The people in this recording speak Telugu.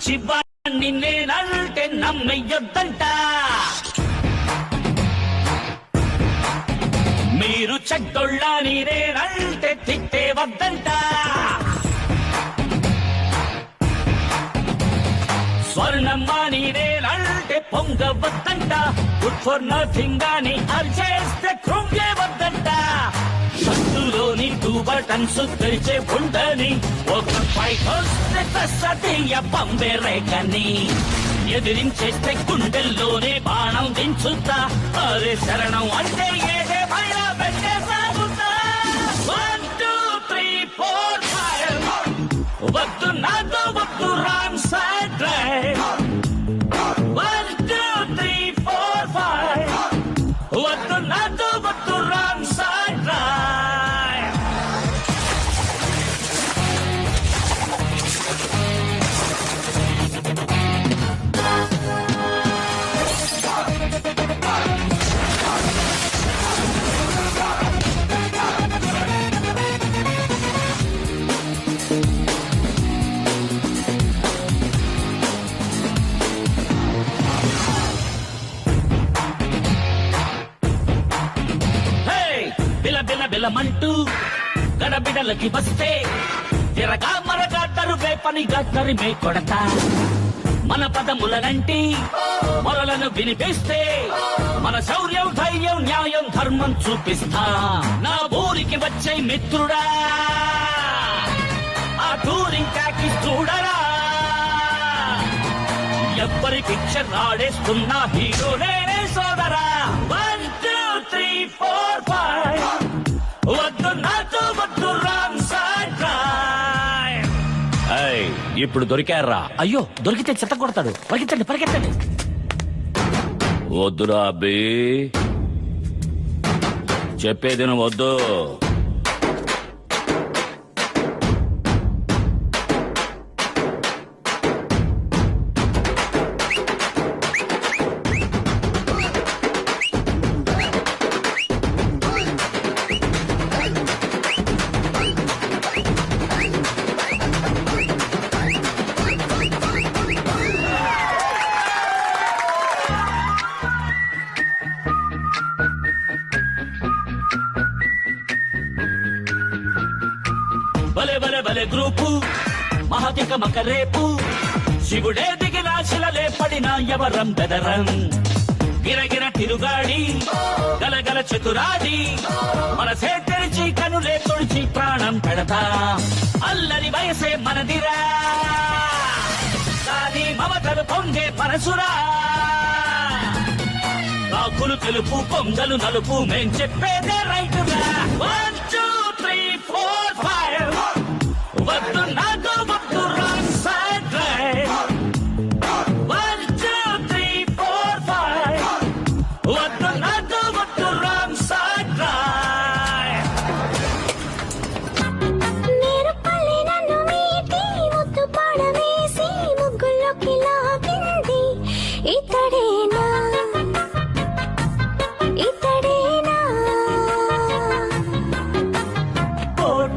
మంచివాణ్ణి నేనంటే నమ్మయ్యొద్దంట. మీరు చెడ్డోళ్ళని నేనంటే తిట్టేవద్దంట. స్వర్ణమ్మని నేనంటే పొంగవద్దంట. గుడ్ ఫర్ నథింగ్ అని అరిచేస్తే కృంగేవద్దంట. షట్టులోని 2 బటన్స్ తెరిచే ఉండని ఒక ఫైట్ వస్తే తస్సతీయ పంబే రేఖని ఎదిరించేస్తే గుండెల్లోనే బాణం దించుతా. అరే శరణం అంటే ఏదేమైనా పెట్టేసాగుతా. 1 2 3 4 5 వద్దు నాతో వద్దు రాంగ్ సైడ్ డ్రైవ్. 1 2 3 4 5 వద్దు నాతో వద్దు రాంగ్ సైడ్ డ్రైవ్. బిలమంటూ గడబిడలకి వస్తే తిరగా మరగా తరువే పనిగా తరిమే కొడతా. మన పదములనంటి మొరలను వినిపిస్తే మన శౌర్యం ధైర్యం న్యాయం ధర్మం చూపిస్తా. నా ఊరికి వచ్చే మిత్రుడా ఆ టూరింకాకి చూడరా. ఎవ్వరికి క్షరాడేస్తున్నా హీరో నేనే సోదరా. 1 2 3 4 5 వద్దు నాతో వద్దు రాంగ్ సైడ్ డ్రైవ్. ఇప్పుడు దొరికారా? అయ్యో దొరికితే చెత్త కొడతాడు. పరిగెత్తండి పరిగెత్తండి. వద్దురా అబ్బి, చెప్పేది వద్దు. బలే బలే బలే గ్రూపు మహతిక మకరేపు శివుడే దిగిన శిలలే పడిన ఎవరం బెదరం. గిరగిర తిరుగాడి గలగల చతురాడి మనసే తెరిచి కనులే తుడిచి ప్రాణం పెడతా. అల్లరి వయసే మనదిరా కానీ మమతలు పొంగే మనసురా. కాకులు తెలుపు కొంగలు నలుపు మేం చెప్పేదే రైతురా. 1 2 3 4 5 వద్దు నాతో